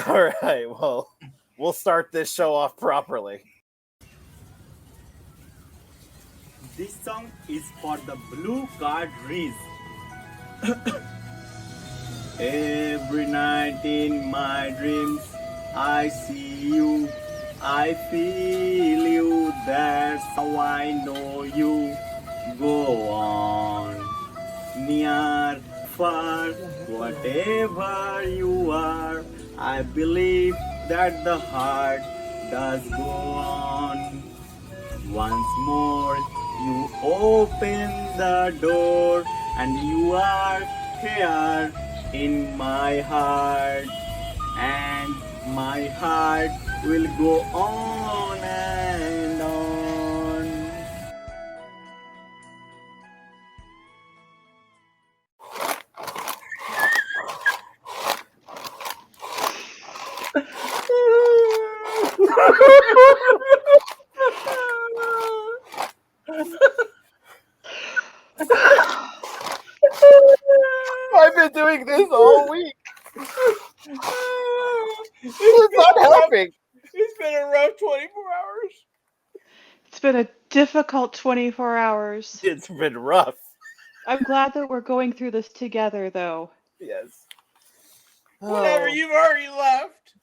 All right, well, we'll start this show off properly. This song is for the blue card reads. Every night in my dreams, I see you, I feel you, that's how I know you. Go on, near, far, whatever you are, I believe that the heart does go on. Once more, you open the door, and you are here in my heart, and my heart will go on and on. I've been doing this all week. It's not helping. It's been a rough 24 hours. It's been a difficult 24 hours. It's been rough. I'm glad that we're going through this together, though. Yes. Whatever, you've already left.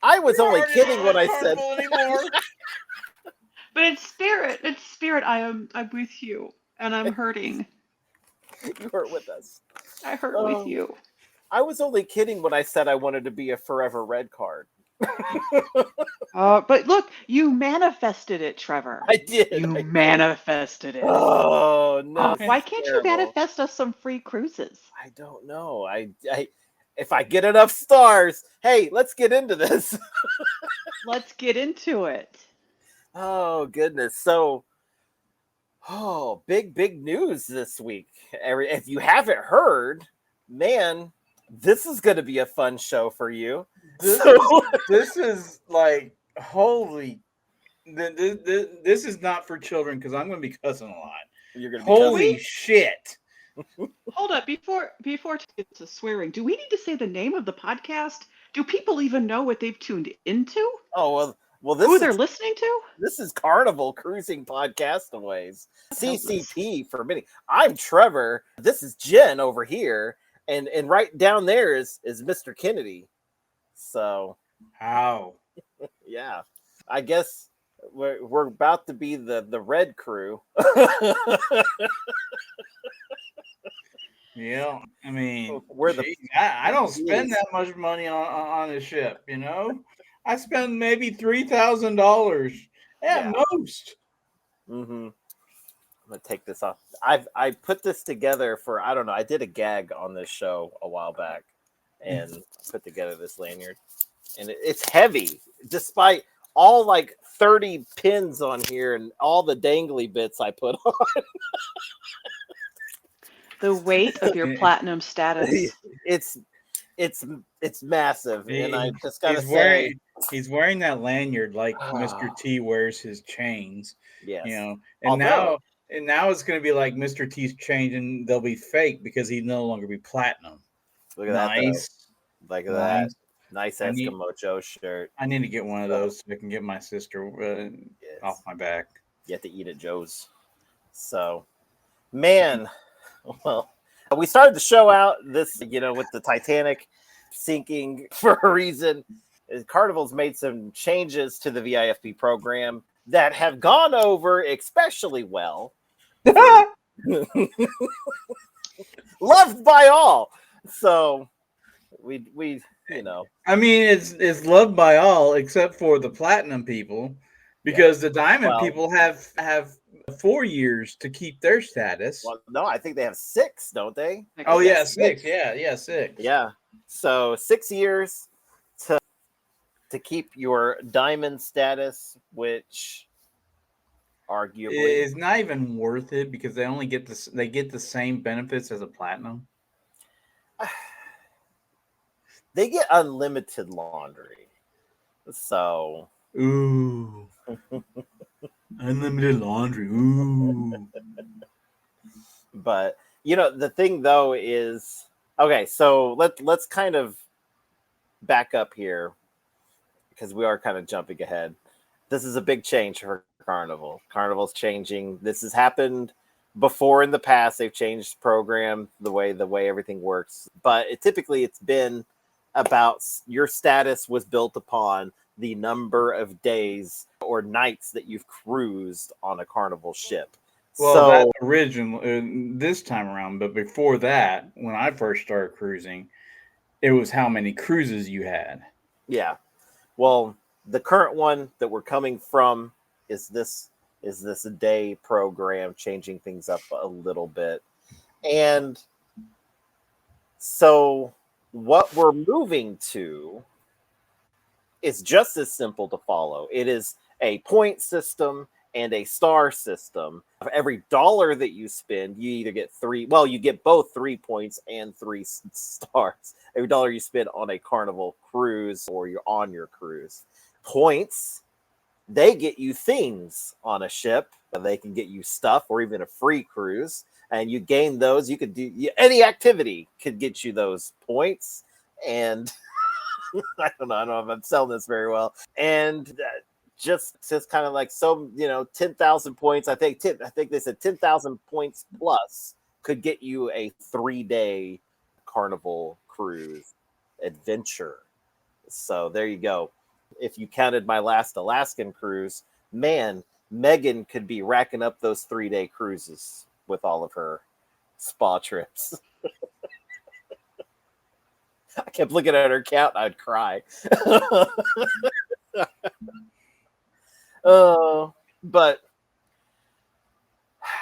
I was You're only already kidding not when I Carnival said. anymore. But it's spirit. I'm with you, and I'm hurting. You were with us. I hurt with you. I was only kidding when I said I wanted to be a forever red card. But look, you manifested it, Trevor. I did. You manifested it. Oh no! Why can't you manifest us some free cruises? I don't know. I if I get enough stars, hey, let's get into this. Let's get into it. Oh goodness! So, big news this week. If you haven't heard, man, this is going to be a fun show for you. This is like holy. This is not for children because I'm going to be cussing a lot. You're going to holy shit. Hold up, before it's a swearing, do we need to say the name of the podcast? Do people even know what they've tuned into? Oh well, this who they're listening to? This is Carnival Cruising Podcastaways, CCP for many. I'm Trevor. This is Jenn over here, and right down there is Mr. Kennedy. So how? Yeah, I guess we're about to be the red crew. Yeah, I mean, I don't spend that much money on a ship, you know. I spend maybe $3,000 at most. Mm-hmm. I'm gonna take this off. I put this together for I don't know. I did a gag on this show a while back, and put together this lanyard, and it's heavy, despite all like 30 pins on here and all the dangly bits I put on. The weight of your platinum status. It's massive, and I just gotta say he's wearing that lanyard like Mr. T wears his chains. Yes, you know, and now it's going to be like Mr. T's chains, and they'll be fake because he'll no longer be platinum. Look at that! Look at that! Nice Eskimo Joe shirt. I need to get one of those so I can get my sister off my back. You have to eat at Joe's. So, man. Well, we started the show out with the Titanic sinking for a reason. Carnival's made some changes to the VIFP program that have gone over especially well. Loved by all. So we I mean, it's loved by all except for the platinum people, because the diamond people have 4 years to keep their status. Well, no, I think they have 6, don't they? Oh yeah, 6. Yeah, 6. Yeah. So 6 years to keep your diamond status, which arguably is not even worth it because they only get the same benefits as a platinum. They get unlimited laundry. So ooh. Unlimited laundry. Ooh. But the thing though is, okay, so let's kind of back up here. because we are kind of jumping ahead. This is a big change for Carnival. Carnival's changing. This has happened before in the past. They've changed program, the way everything works. But typically it's been about your status was built upon the number of days or nights that you've cruised on a Carnival ship. Well, so that original this time around, but before that, when I first started cruising, it was how many cruises you had. yeah. Well, the current one that we're coming from is this a day program, changing things up a little bit. And so what we're moving to is just as simple to follow. It is a point system and a star system. For every dollar that you spend, you either get you get both 3 points and 3 stars. Every dollar you spend on a Carnival cruise or you're on your cruise. Points, they get you things on a ship. They can get you stuff or even a free cruise. And you gain those. You could do any activity could get you those points. And I don't know if I'm selling this very well. And just kind of like 10,000 points. I think they said 10,000 points plus could get you a 3-day Carnival cruise adventure. So there you go. If you counted my last Alaskan cruise, man, Megan could be racking up those 3-day cruises with all of her spa trips. I kept looking at her count, I'd cry. But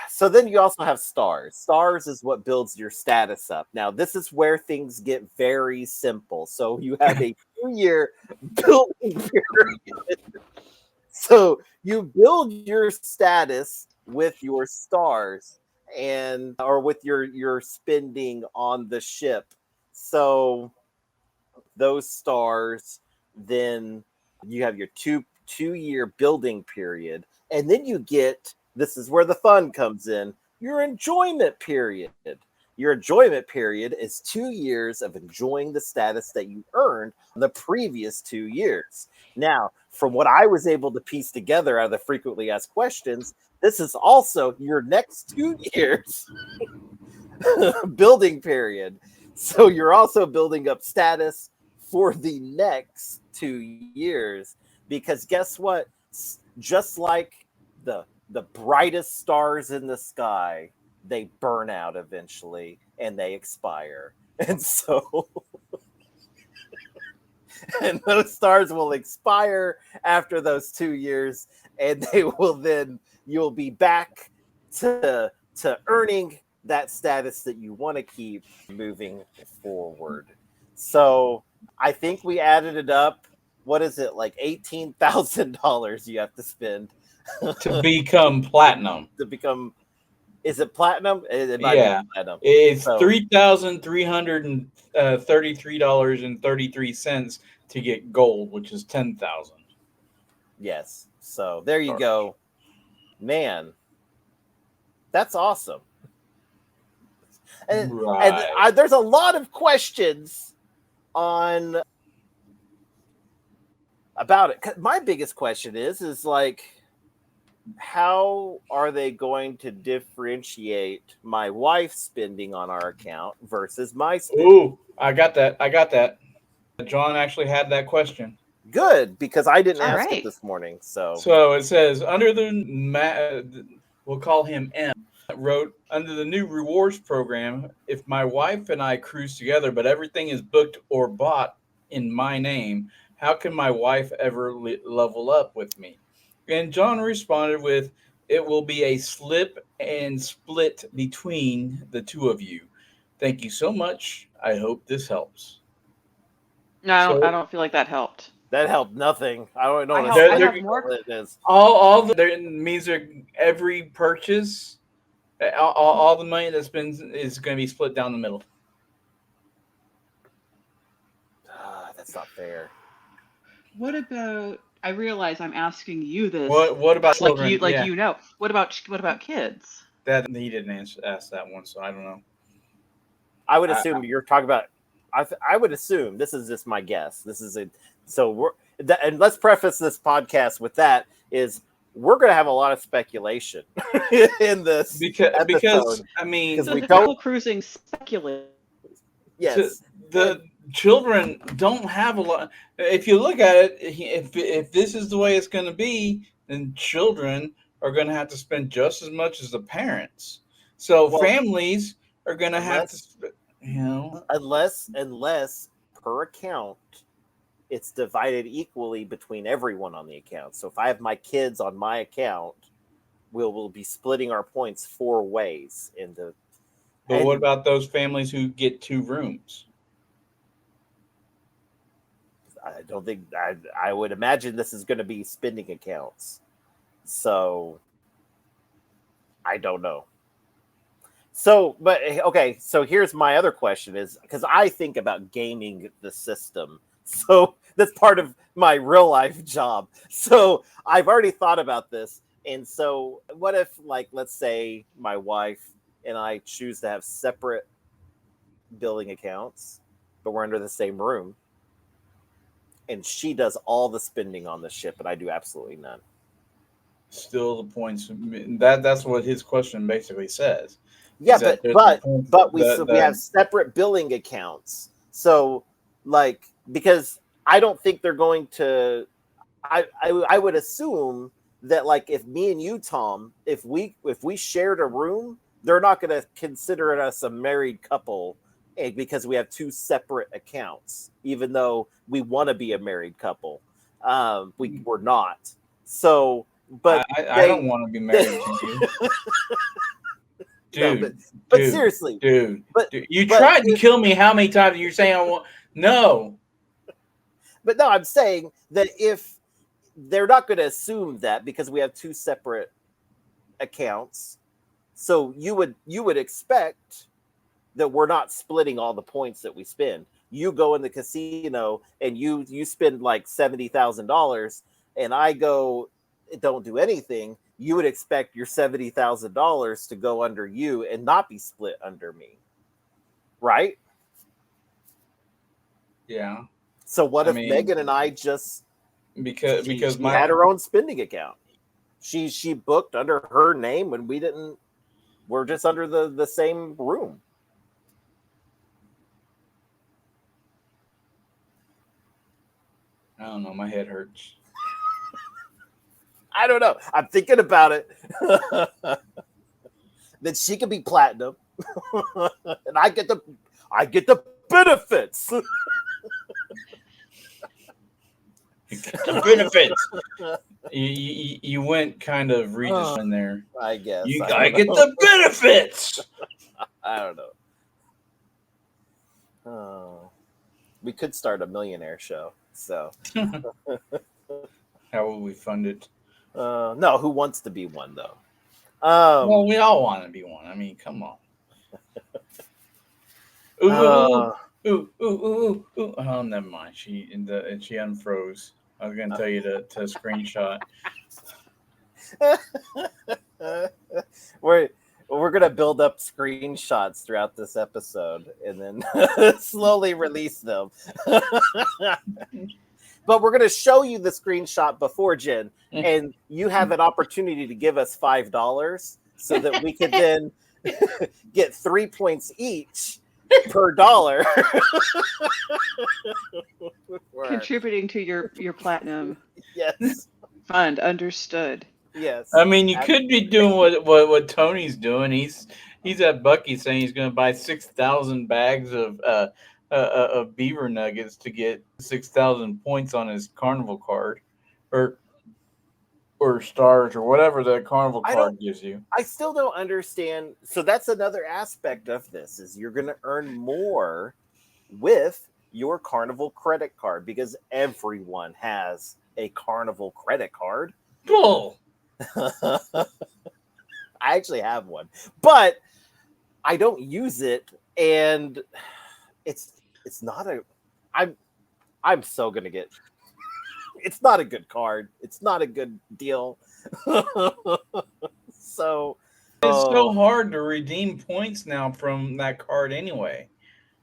so then you also have stars. Stars is what builds your status up. Now, this is where things get very simple. So you have a 2-year building period. So you build your status with your stars or with your spending on the ship. So those stars, then you have your two-year building period, and then you get, this is where the fun comes in, your enjoyment period. Your enjoyment period is 2 years of enjoying the status that you earned the previous 2 years. Now, from what I was able to piece together out of the frequently asked questions, this is also your next 2 years building period. So you're also building up status for the next 2 years, because guess what? Just like the brightest stars in the sky, they burn out eventually and they expire. And so and those stars will expire after those 2 years, and you'll be back to earning that status that you want to keep moving forward. So I think we added it up. What is it, like $18,000 you have to spend to become platinum? Is it platinum? It might be platinum. It's $3,333.33 to get gold, which is 10,000. Yes. So there you go, man. That's awesome. And there's a lot of questions about it. My biggest question is like, how are they going to differentiate my wife's spending on our account versus my spending? Ooh, I got that. John actually had that question. Good, because I didn't ask it this morning. So it says, we'll call him M, wrote, under the new rewards program, if my wife and I cruise together, but everything is booked or bought in my name, how can my wife ever level up with me? And John responded with, it will be a slip and split between the two of you. Thank you so much. I hope this helps. No, I don't feel like that helped. That helped nothing. I don't know what it is. It means every purchase, all the money that's been is going to be split down the middle. That's not fair. What about? I realize I'm asking you this. What about children? You know? What about kids? That he didn't ask that one, so I don't know. I would assume you're talking about. I would assume, this is just my guess. and let's preface this podcast with that is we're going to have a lot of speculation in this because episode. I mean, Because we The don't- Carnival cruising speculate. Yes. the children don't have a lot. If you look at it, if this is the way it's going to be, then children are going to have to spend just as much as the parents. So Well, families are going to have to, unless per account it's divided equally between everyone on the account. So if I have my kids on my account, we'll be splitting our points 4 ways into. But what about those families who get 2 rooms? I don't think I would imagine this is going to be spending accounts. So I don't know. So, but okay, so here's my other question is because I think about gaming the system. So that's part of my real life job. So I've already thought about this. And so what if, like, let's say my wife and I choose to have separate billing accounts, but we're under the same room. And she does all the spending on the ship, and I do absolutely none. Still the points. That's what his question basically says. Yeah, but we have separate billing accounts. So, like, because I don't think they're going to. I would assume that, like, if me and you, Tom, if we shared a room, they're not going to consider us a married couple because we have 2 separate accounts, even though we want to be a married couple. We're not. So, but I don't want to be married to you. Dude, no, but seriously, dude, you tried to kill me how many times? You're saying I want no. But no, I'm saying that if they're not going to assume that because we have 2 separate accounts, so you would expect that we're not splitting all the points that we spend. You go in the casino and you spend like $70,000, and I go don't do anything. You would expect your $70,000 to go under you and not be split under me, right? Yeah. So what if Megan and I just because she had her own spending account? She booked under her name when we didn't. We're just under the same room. I don't know. My head hurts. I don't know. I'm thinking about it. Then she could be platinum, and I get the benefits. The benefits. You went kind of Regis in there. I guess I get the benefits. I don't know. Oh, we could start a millionaire show. So how will we fund it? No, who wants to be one though? Well, we all want to be one. I mean, come on. Ooh. Oh, never mind. She unfroze. I was gonna tell you to screenshot. We're gonna build up screenshots throughout this episode and then slowly release them. But we're gonna show you the screenshot before, Jen, and you have an opportunity to give us $5 so that we could then get 3 points each per dollar. Contributing to your platinum Yes. fund. Understood. Yes. I mean, you could be doing what Tony's doing. He's at Buc-ee's saying he's going to buy 6,000 bags of beaver nuggets to get 6,000 points on his Carnival card, or stars, or whatever the Carnival card gives you. I still don't understand. So that's another aspect of this is you're going to earn more with your Carnival credit card because everyone has a Carnival credit card. Bull. I actually have one, but I don't use it, and it's not a. I'm so gonna get. It's not a good card. It's not a good deal. So it's so hard to redeem points now from that card anyway.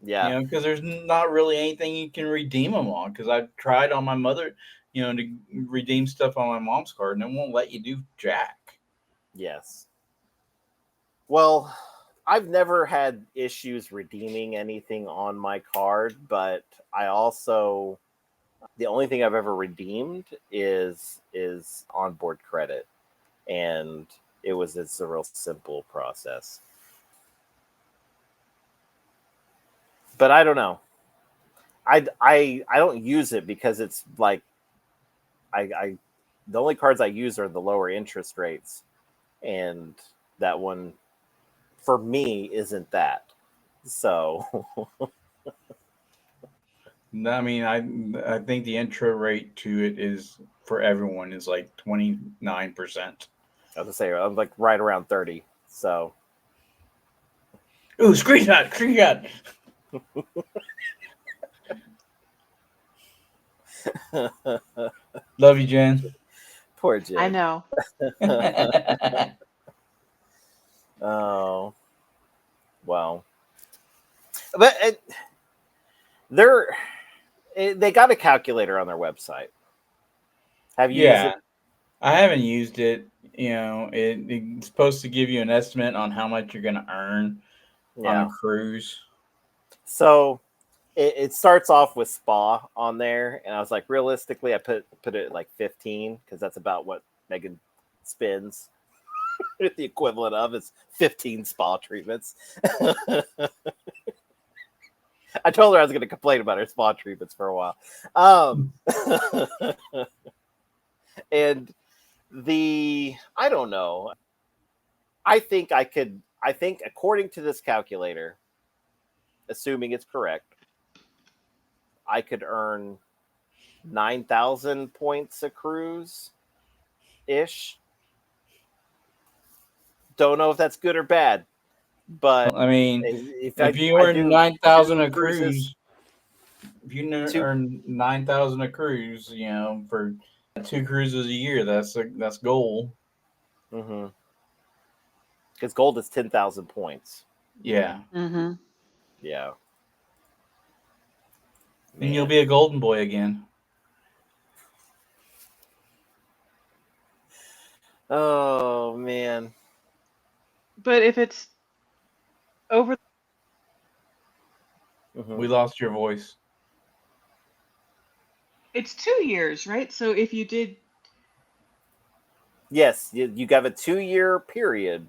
Yeah. because there's not really anything you can redeem them on. Because I've tried on my mother, to redeem stuff on my mom's card, and it won't let you do jack. Yes. Well, I've never had issues redeeming anything on my card, but I also the only thing I've ever redeemed is onboard credit, and it's a real simple process. But I don't know. I don't use it because it's like I the only cards I use are the lower interest rates, and that one for me isn't that. So I mean, I think the intro rate to it is for everyone is like 29%. I was gonna say I'm like right around 30. So Ooh, screenshot. Love you, Jen. poor I Jen. know. Oh well, but they're they got a calculator on their website. Have you used Yeah, it? I haven't used it. It's supposed to give you an estimate on how much you're going to earn on a Yeah. cruise. So it starts off with spa on there, and I was like, realistically, I put it at like 15 because that's about what Megan spends. The equivalent of is 15 spa treatments. I told her I was going to complain about her spa treatments for a while. And I don't know. I think according to this calculator, assuming it's correct, I could earn 9,000 points a cruise ish. Don't know if that's good or bad, but I mean, if if you I earn do 9,000 two a cruises, cruise, if you two, earn 9,000 a cruise, for 2 cruises a year, that's goal. because gold is 10,000 points. Yeah, Mm-hmm. Yeah, and you'll man. be a golden boy again. Oh man. But if it's over, Hmm. We lost your voice. it's 2 years, right? So if you did, Yes, you got a 2-year period.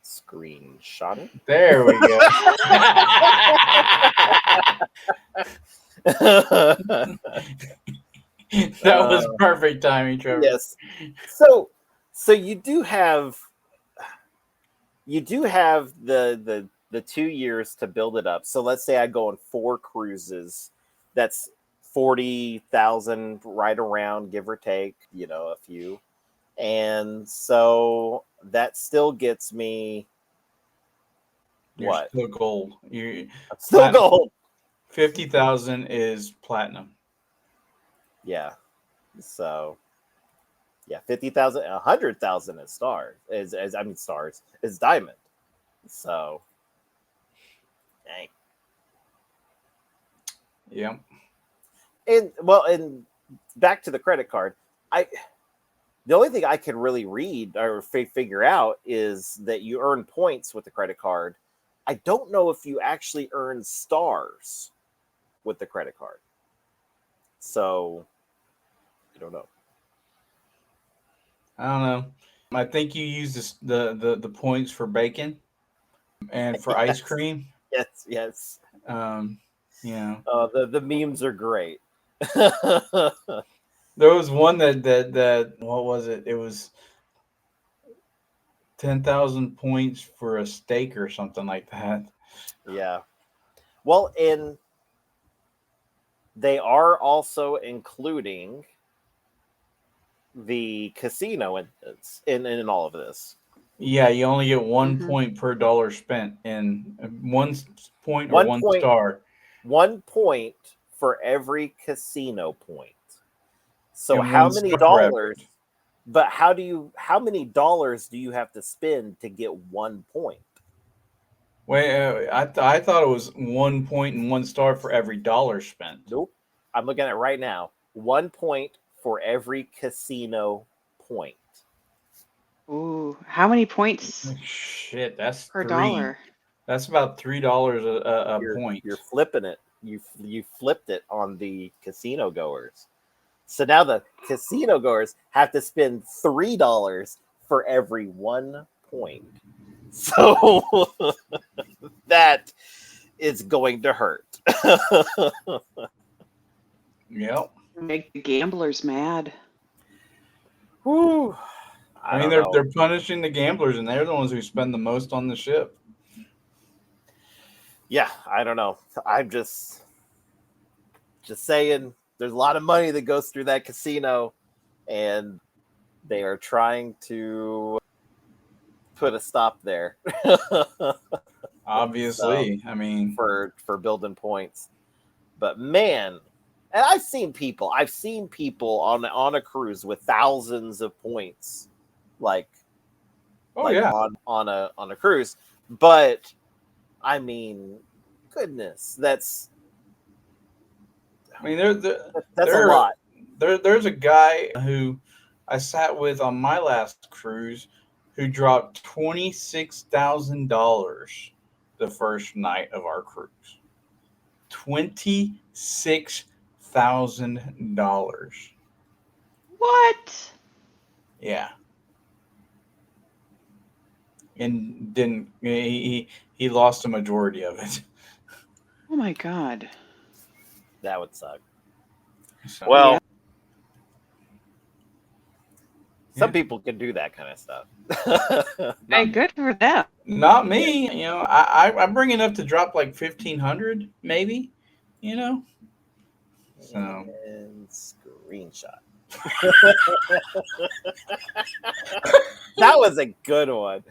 Screenshot it. There we go. That was perfect timing, Trevor. Yes. So you do have the 2 years to build it up. So let's say I go on 4 cruises. That's 40,000 right around, give or take, a few. And so that still gets me You're what? still gold. You Still platinum. gold. 50,000 is platinum. Yeah. So yeah, 50,000, 100,000 is stars. Stars is diamond. So dang. Yep. And back to the credit card. The only thing I can really read or figure out is that you earn points with the credit card. I don't know if you actually earn stars with the credit card. So I don't know. I don't know. I think you use the points for bacon and for ice Yes, cream. yes. Um, The memes are great. there was one that what was it? It was 10,000 points for a steak or something like that. Yeah. Well, and they are also including the casino in all of this. Yeah, you only get 1 mm-hmm. point per dollar spent, and 1 point or One one point, star. 1 point for every casino point. So And how one many star for dollars? effort. But how many dollars do you have to spend to get 1 point? Wait, I thought it was 1 point and 1 star for every dollar spent. Nope. I'm looking at it right now. 1 point for every casino point. Ooh, how many points Shit, that's per three. dollar? That's about $3 a point. You're flipping it. You flipped it on the casino goers. So now the casino goers have to spend $3 for every 1 point. So that is going to hurt. Yep. Make the gamblers mad. Whew. I mean, they're punishing the gamblers, and they're the ones who spend the most on the ship. Yeah, I don't know. I'm just saying there's a lot of money that goes through that casino, and they are trying to put a stop there. Obviously, So, I mean, for building points. But man, and I've seen people on a cruise with thousands of points, like yeah, on a cruise. But I mean, goodness, that's I mean, a lot. There's a guy who I sat with on my last cruise who dropped $26,000 the first night of our cruise. $26,000. What? Yeah. And didn't he lost a majority of it. Oh my God. That would suck. So, Well, Yeah. some people can do that kind of stuff. Hey, good for them. not me. You know, I bring enough to drop like 1,500, maybe. You know. So And screenshot. That was a good one.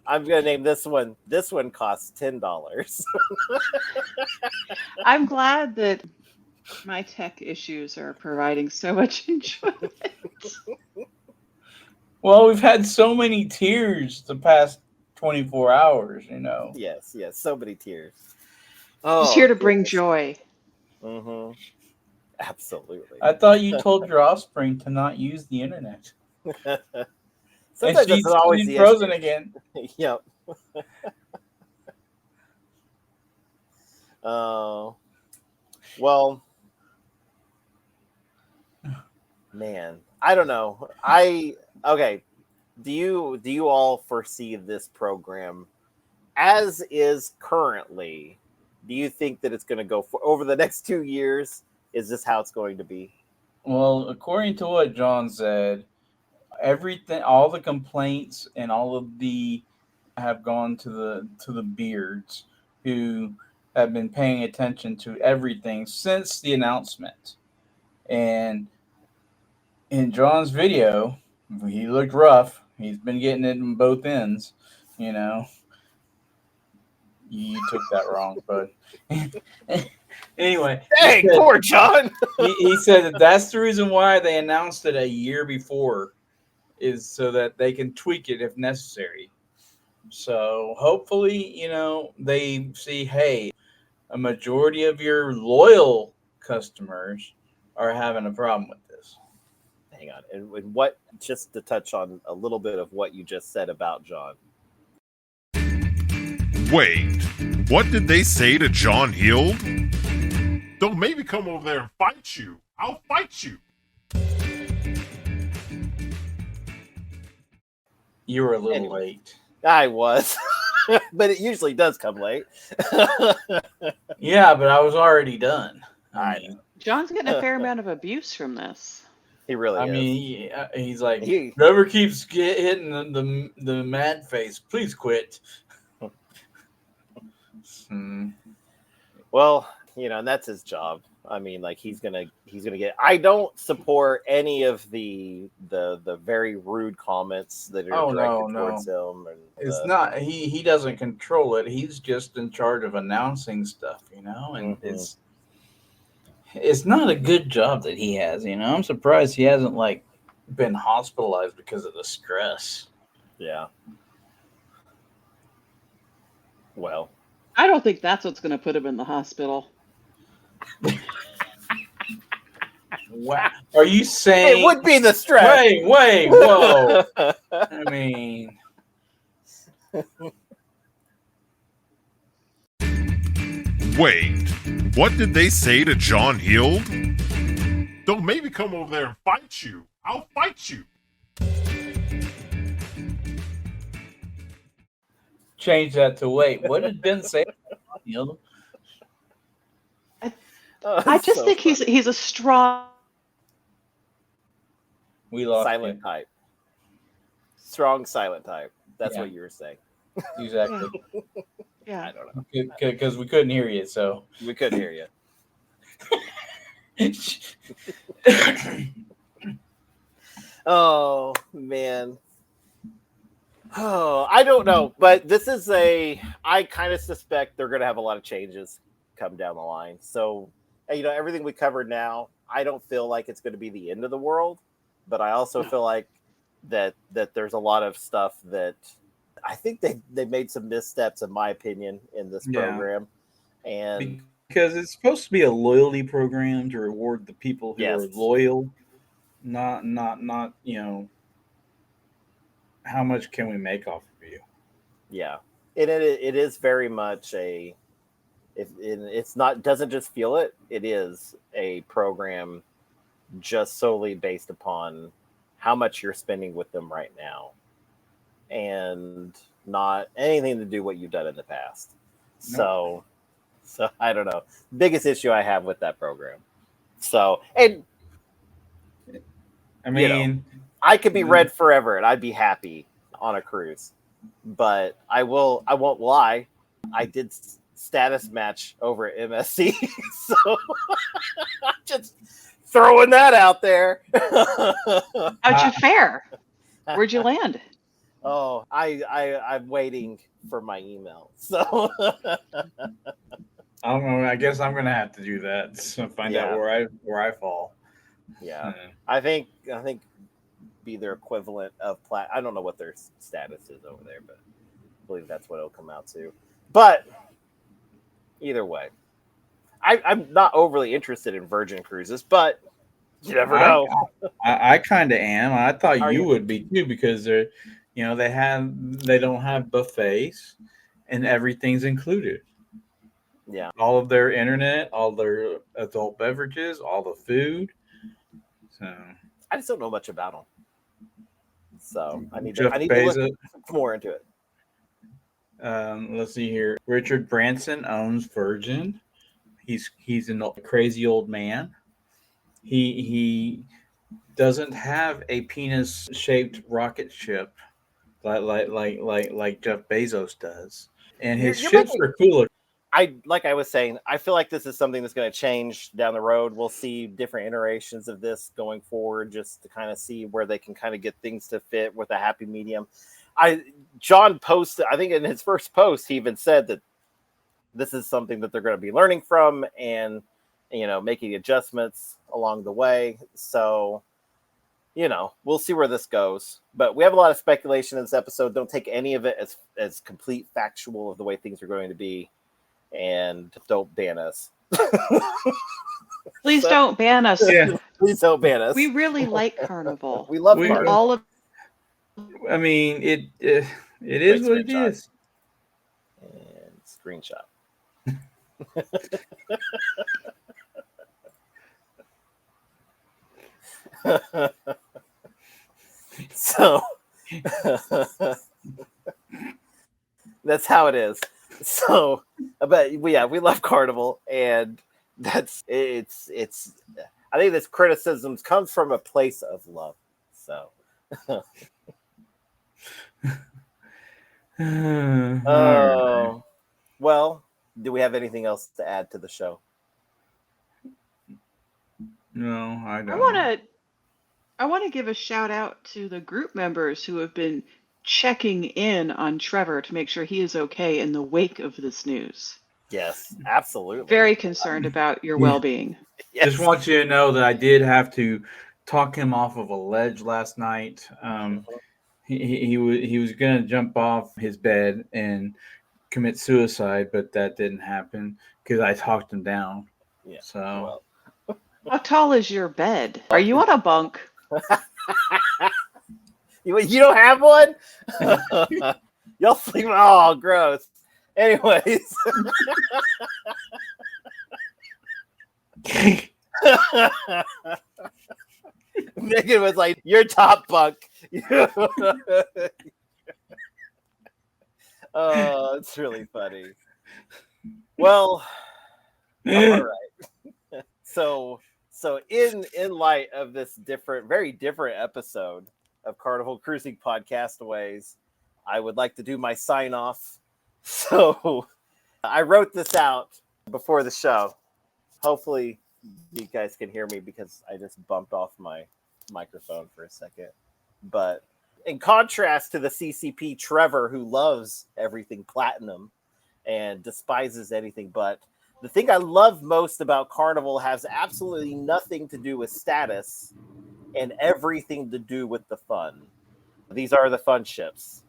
I'm gonna name this one. This one costs $10. I'm glad that my tech issues are providing so much enjoyment. well, we've had so many tears the past 24 hours. You know. Yes, so many tears. Just here to bring joy. Mm-hmm. Absolutely. I thought you told your offspring to not use the internet. Sometimes she's that's always the frozen issue. again. Yep. Oh, well, man, I don't know. Okay. Do you all foresee this program as is currently? Do you think that it's going to go for over the next 2 years? Is this how it's going to be? Well, according to what John said, everything, all the complaints and all of the have gone to the beards who have been paying attention to everything since the announcement. And in John's video, he looked rough. He's been getting it in both ends, you know. You took that wrong, but anyway. Dang, poor John. he said that's the reason why they announced it a year before, is so that they can tweak it if necessary. So hopefully, you know, they see, hey, a majority of your loyal customers are having a problem with this. Hang on. And what, just to touch on a little bit of what you just said about John. Wait, what did they say to John Hield? Don't make me come over there and fight you. I'll fight you. You were a little Anyway. late. I was, but it usually does come late. Yeah, but I was already done. I mean, John's getting a fair amount of abuse from this. He really I is. mean, he's like, He- Trevor keeps hitting the mad face. Please quit. Well, you know, and that's his job. I mean, like he's gonna get. I don't support any of the very rude comments that are directed towards him. And It's not he doesn't control it. He's just in charge of announcing stuff, you know, and It's not a good job that he has. I'm surprised he hasn't been hospitalized because of the stress. Yeah. Well, I don't think that's what's going to put him in the hospital. Wow. Are you saying it would be the stress. Wait, whoa. I mean, Wait, what did they say to John Hield? Don't maybe come over there and fight you. I'll fight you. change that to wait. What did Ben say? I just think he's a strong. We lost silent him. type. Strong silent type. That's Yeah. what you were saying. Exactly. Yeah. I don't know. Because we couldn't hear you, so We couldn't hear you. Oh man. Oh, I don't know, but this is I kind of suspect they're going to have a lot of changes come down the line. So, everything we covered now, I don't feel like it's going to be the end of the world, but I also feel like that there's a lot of stuff that I think they made some missteps, in my opinion, in this program, and because it's supposed to be a loyalty program to reward the people who are loyal, not how much can we make off of you? Yeah, and it is very much it's not doesn't just feel it. It is a program just solely based upon how much you're spending with them right now, and not anything to do what you've done in the past. Nope. So I don't know. Biggest issue I have with that program. So, and I mean, I could be red forever and I'd be happy on a cruise, but I won't lie. I did status match over at MSC, so I'm just throwing that out there. How'd you fare? Where'd you land? Oh, I'm waiting for my email. So I don't know. I guess I'm gonna have to do that to find out where I fall. Yeah, I think be their equivalent of plat. I don't know what their status is over there, but I believe that's what it'll come out to. But either way, I'm not overly interested in Virgin Cruises, but you never know. I kind of am. I thought you would be too, because they're, they don't have buffets and everything's included. Yeah, all of their internet, all their adult beverages, all the food. So I just don't know much about them. So I need to look more into it. Let's see here. Richard Branson owns Virgin. He's a crazy old man. He doesn't have a penis-shaped rocket ship like Jeff Bezos does, and his ships are cooler. Like I was saying, I feel like this is something that's going to change down the road. We'll see different iterations of this going forward, just to kind of see where they can kind of get things to fit with a happy medium. John posted, I think in his first post, he even said that this is something that they're going to be learning from and, making adjustments along the way. So, we'll see where this goes. But we have a lot of speculation in this episode. Don't take any of it as complete factual of the way things are going to be. And don't ban us. Please don't ban us. Yeah. Please don't ban us. We really like Carnival. We love Carnival. All of. I mean, it is what it is. And screenshot. So that's how it is. So, but we love Carnival, and it's. I think this criticism comes from a place of love. So, well, do we have anything else to add to the show? No, I don't. I want to give a shout out to the group members who have been checking in on Trevor to make sure he is okay in the wake of this news. Yes, absolutely. Very concerned about your well-being. Yes. Just want you to know that I did have to talk him off of a ledge last night. He was going to jump off his bed and commit suicide, but that didn't happen because I talked him down. Yeah. So How tall is your bed? Are you on a bunk? You don't have one? Y'all sleep. Oh, gross. Anyways. Megan was like, "You're top bunk." Oh, it's really funny. Well, all right. So in light of this very different episode of Carnival Cruising Podcastaways, I would like to do my sign off. So I wrote this out before the show. Hopefully you guys can hear me because I just bumped off my microphone for a second. But in contrast to the CCP Trevor, who loves everything platinum and despises anything but, the thing I love most about Carnival has absolutely nothing to do with status and everything to do with the fun. These are the fun ships.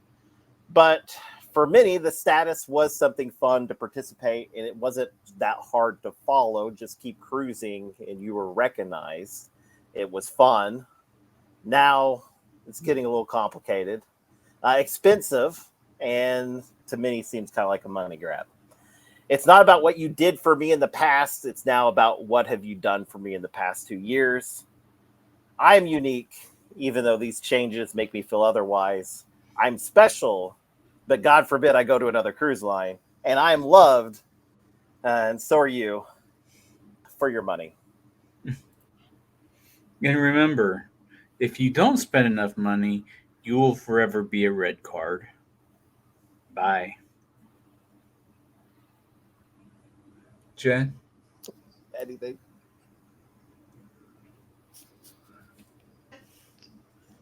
But for many, the status was something fun to participate, and it wasn't that hard to follow. Just keep cruising, and you were recognized. It was fun. Now it's getting a little complicated, expensive, and to many seems kind of like a money grab. It's not about what you did for me in the past. It's now about what have you done for me in the past 2 years. I'm unique, even though these changes make me feel otherwise. I'm special, but God forbid I go to another cruise line. And I'm loved, and so are you, for your money. and remember, if you don't spend enough money, you will forever be a red card. Bye. Jen? Anything?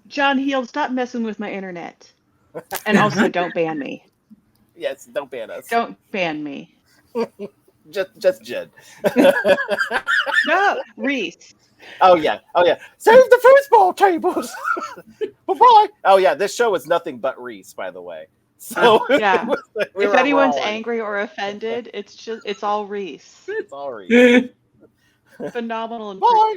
John Heald, stop messing with my internet. And also, don't ban me. Yes, don't ban us. Don't ban me. Just Jen. No, Reese. Oh yeah. Save the foosball tables. Bye-bye. Oh yeah, this show is nothing but Reese, by the way. So Yeah. we If were anyone's rolling. angry or offended, it's all Reese. It's all Reese. Phenomenal. Bye.